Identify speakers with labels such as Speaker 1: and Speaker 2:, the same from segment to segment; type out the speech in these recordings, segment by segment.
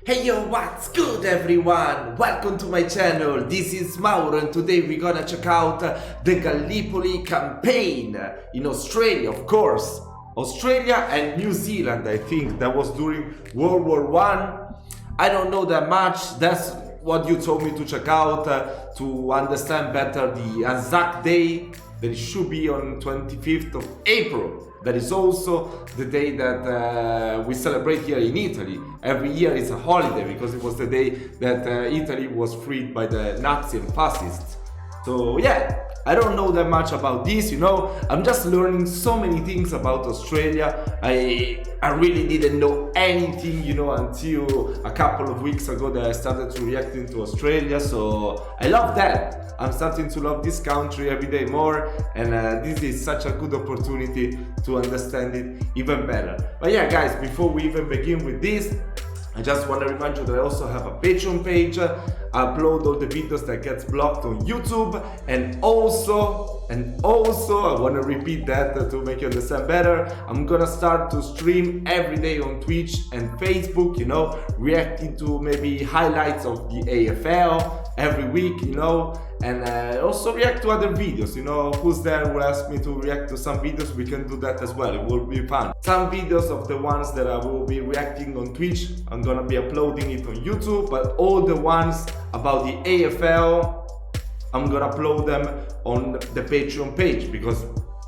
Speaker 1: Hey yo, what's good everyone? Welcome to my channel, this is Mauro and today we're gonna check out the Gallipoli campaign in Australia, of course. Australia and New Zealand, I think that was during World War I. I don't know that much, that's what you told me to check out to understand better the Anzac Day that it should be on 25th of April. That is also the day that we celebrate here in Italy. Every year is a holiday because it was the day that Italy was freed by the Nazi and fascists. So yeah, I don't know that much about this, you know. I'm just learning so many things about Australia. I really didn't know anything, you know, until a couple of weeks ago that I started to reacting to Australia. So I love that. I'm starting to love this country every day more, and this is such a good opportunity to understand it even better. But yeah guys, before we even begin with this, I just want to remind you that I also have a Patreon page. I upload all the videos that gets blocked on YouTube, and also I want to repeat that to make you understand better. I'm gonna start to stream every day on Twitch and Facebook, you know, reacting to maybe highlights of the AFL every week, you know, and also react to other videos, you know. Who's there who asked me to react to some videos? We can do that as well, it will be fun. Some videos of the ones that I will be reacting on Twitch, I'm gonna be uploading it on YouTube, but all the ones about the AFL, I'm gonna upload them on the Patreon page because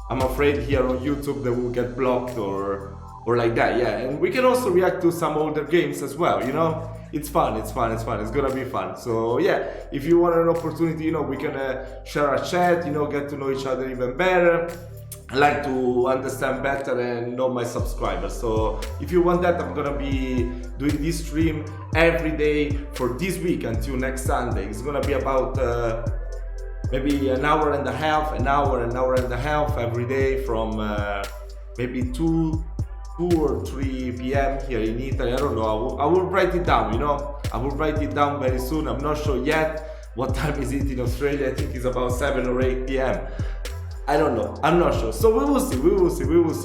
Speaker 1: I'm afraid here on YouTube they will get blocked or like that, yeah. And we can also react to some older games as well, you know. It's fun, it's gonna be fun. So yeah, if you want an opportunity, you know, we can share a chat, you know, get to know each other even better. I like to understand better and know my subscribers. So if you want that, I'm gonna be doing this stream every day for this week until next Sunday. It's gonna be about maybe an hour and a half every day from maybe 2 or 3 p.m. here in Italy. I don't know, I will write it down, you know. I will write it down very soon. I'm not sure yet what time is it in Australia. I think it's about 7 or 8 p.m. I don't know, I'm not sure. So we will see.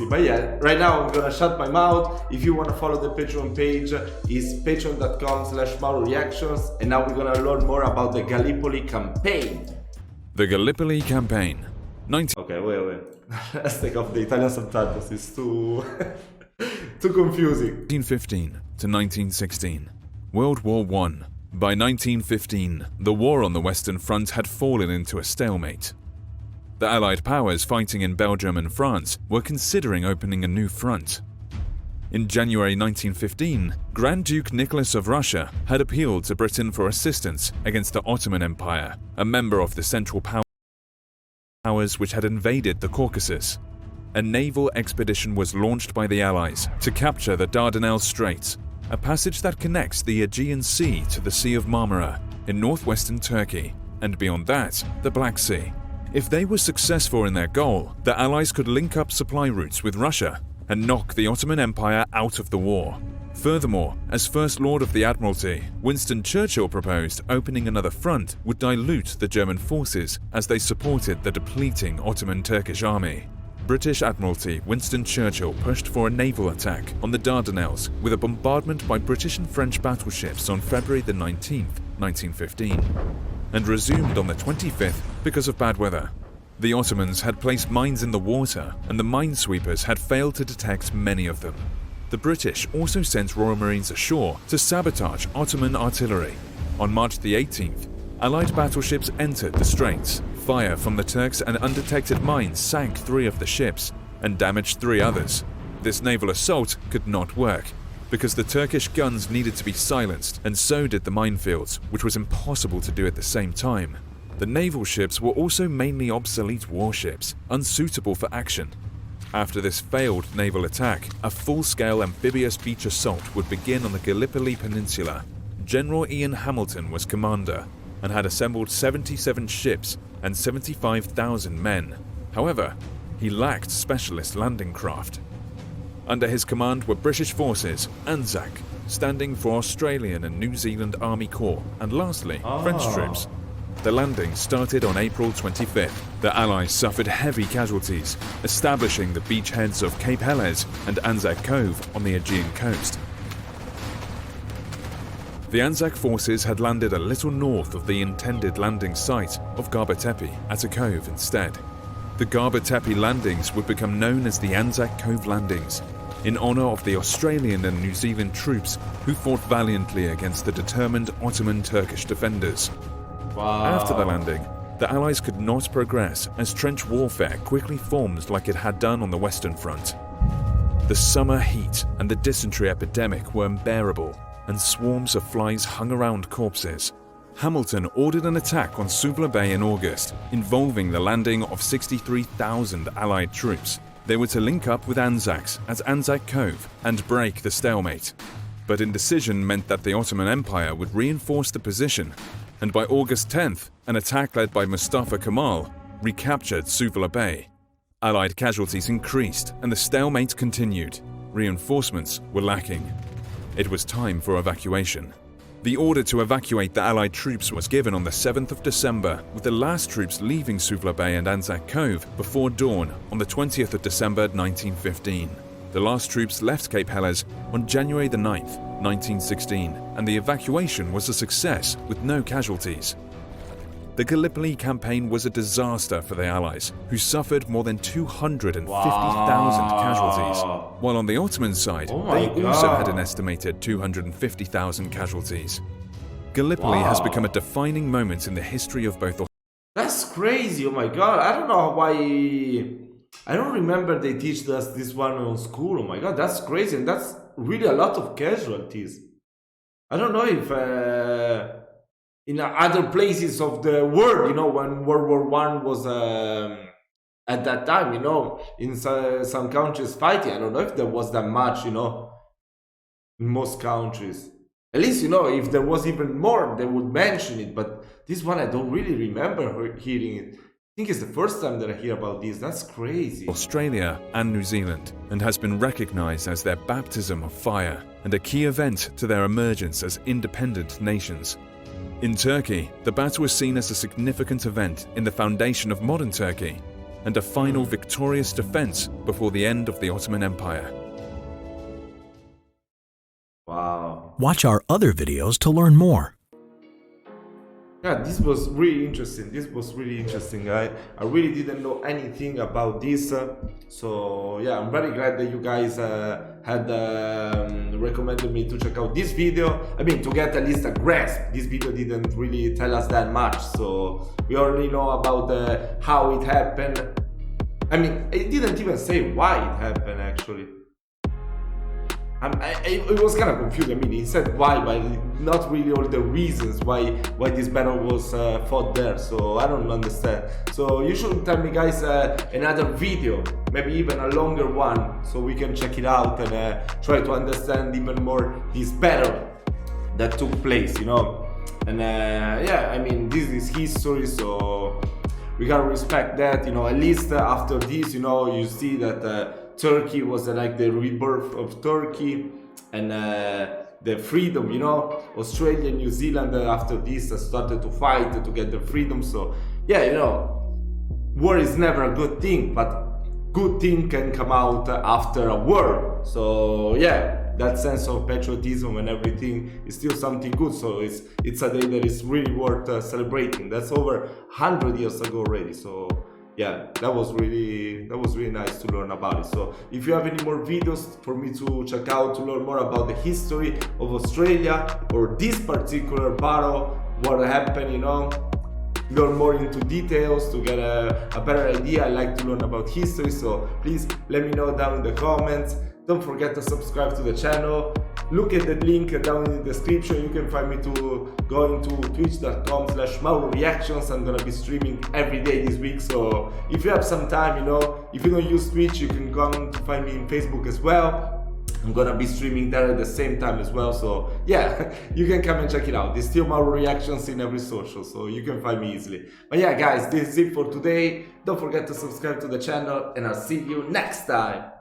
Speaker 1: But yeah, right now I'm gonna shut my mouth. If you wanna follow the Patreon page, it's patreon.com/MauroReactions. And now we're gonna learn more about the Gallipoli campaign.
Speaker 2: The Gallipoli campaign.
Speaker 1: Okay, wait. Let's take off the Italian subtitles, it's too confusing.
Speaker 2: 1915 to 1916. World War I. By 1915, the war on the Western Front had fallen into a stalemate. The Allied powers fighting in Belgium and France were considering opening a new front. In January 1915, Grand Duke Nicholas of Russia had appealed to Britain for assistance against the Ottoman Empire, a member of the Central Powers which had invaded the Caucasus. A naval expedition was launched by the Allies to capture the Dardanelles Straits, a passage that connects the Aegean Sea to the Sea of Marmara in northwestern Turkey, and beyond that, the Black Sea. If they were successful in their goal, the Allies could link up supply routes with Russia and knock the Ottoman Empire out of the war. Furthermore, as First Lord of the Admiralty, Winston Churchill proposed opening another front would dilute the German forces as they supported the depleting Ottoman Turkish army. British Admiralty Winston Churchill pushed for a naval attack on the Dardanelles with a bombardment by British and French battleships on February the 19th, 1915, and resumed on the 25th because of bad weather. The Ottomans had placed mines in the water, and the minesweepers had failed to detect many of them. The British also sent Royal Marines ashore to sabotage Ottoman artillery. On March the 18th, Allied battleships entered the straits. Fire from the Turks and undetected mines sank 3 of the ships and damaged 3 others. This naval assault could not work because the Turkish guns needed to be silenced, and so did the minefields, which was impossible to do at the same time. The naval ships were also mainly obsolete warships, unsuitable for action. After this failed naval attack, a full-scale amphibious beach assault would begin on the Gallipoli Peninsula. General Ian Hamilton was commander and had assembled 77 ships and 75,000 men. However, he lacked specialist landing craft. Under his command were British forces, Anzac, standing for Australian and New Zealand Army Corps, and lastly, French troops. The landing started on April 25th. The Allies suffered heavy casualties, establishing the beachheads of Cape Helles and Anzac Cove on the Aegean coast. The Anzac forces had landed a little north of the intended landing site of Gallipoli at a cove instead. The Gallipoli landings would become known as the Anzac Cove landings, in honor of the Australian and New Zealand troops who fought valiantly against the determined Ottoman Turkish defenders.
Speaker 1: Wow.
Speaker 2: After the landing, the Allies could not progress as trench warfare quickly formed like it had done on the Western Front. The summer heat and the dysentery epidemic were unbearable, and swarms of flies hung around corpses. Hamilton ordered an attack on Suvla Bay in August, involving the landing of 63,000 Allied troops. They were to link up with Anzacs at Anzac Cove and break the stalemate. But indecision meant that the Ottoman Empire would reinforce the position, and by August 10th, an attack led by Mustafa Kemal recaptured Suvla Bay. Allied casualties increased and the stalemate continued. Reinforcements were lacking. It was time for evacuation. The order to evacuate the Allied troops was given on the 7th of December, with the last troops leaving Suvla Bay and Anzac Cove before dawn on the 20th of December 1915. The last troops left Cape Helles on January the 9th, 1916, and the evacuation was a success with no casualties. The Gallipoli campaign was a disaster for the Allies, who suffered more than 250,000 casualties, while on the Ottoman side, they also had an estimated 250,000 casualties. Gallipoli has become a defining moment in the history of both.
Speaker 1: That's crazy, oh my god, I don't know why... I don't remember they teach us this one in school, oh my god, that's crazy, and that's really a lot of casualties. I don't know if... in other places of the world, you know, when World War I was at that time, you know, in some countries fighting, I don't know if there was that much, you know, in most countries. At least, you know, if there was even more, they would mention it, but this one I don't really remember hearing it. I think it's the first time that I hear about this. That's crazy.
Speaker 2: Australia and New Zealand, and has been recognized as their baptism of fire and a key event to their emergence as independent nations. In Turkey, the battle was seen as a significant event in the foundation of modern Turkey and a final victorious defense before the end of the Ottoman Empire.
Speaker 1: Wow.
Speaker 3: Watch our other videos to learn more.
Speaker 1: Yeah, this was really interesting. I really didn't know anything about this. So yeah, I'm very glad that you guys had recommended me to check out this video. I mean, to get at least a grasp. This video didn't really tell us that much. So we already know about how it happened. I mean, it didn't even say why it happened actually. It was kind of confusing. I mean, he said why, but not really all the reasons why this battle was fought there. So I don't understand. So you should tell me, guys, another video, maybe even a longer one, so we can check it out and try to understand even more this battle that took place, you know. And yeah, I mean, this is history, so we gotta respect that, you know. At least after this, you know, you see that Turkey was like the rebirth of Turkey and the freedom, you know. Australia and New Zealand after this started to fight to get their freedom. So yeah, you know, war is never a good thing, but good thing can come out after a war. So yeah, that sense of patriotism and everything is still something good. So it's a day that is really worth celebrating. That's over 100 years ago already. So yeah, that was really nice to learn about it. So if you have any more videos for me to check out to learn more about the history of Australia or this particular battle, what happened, you know, learn more into details to get a better idea. I like to learn about history, so please let me know down in the comments. Don't forget to subscribe to the channel. Look at the link down in the description. You can find me to go into twitch.com/MauroReactions. I'm gonna be streaming every day this week, so if you have some time, you know, if you don't use Twitch, you can come to find me in Facebook as well. I'm gonna be streaming there at the same time as well, so yeah, you can come and check it out. There's still Mauro Reactions in every social, so you can find me easily. But yeah, guys, this is it for today. Don't forget to subscribe to the channel, and I'll see you next time.